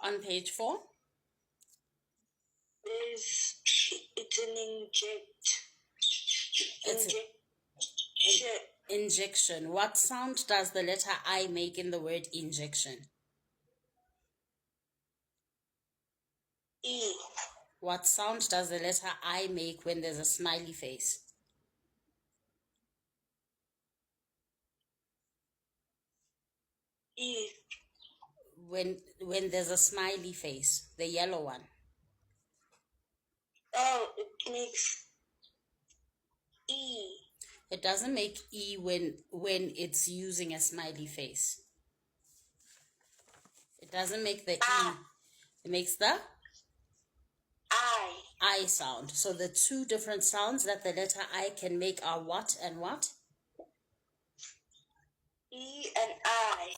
On page 4? It's an It's injection. injection. What sound does the letter I make in the word injection? E. What sound does the letter I make when there's a smiley face? E. When there's a smiley face, the yellow one. Oh, it makes E. It doesn't make E when it's using a smiley face. It doesn't make the E. It makes the I sound. So the two different sounds that the letter I can make are what and what? E and I.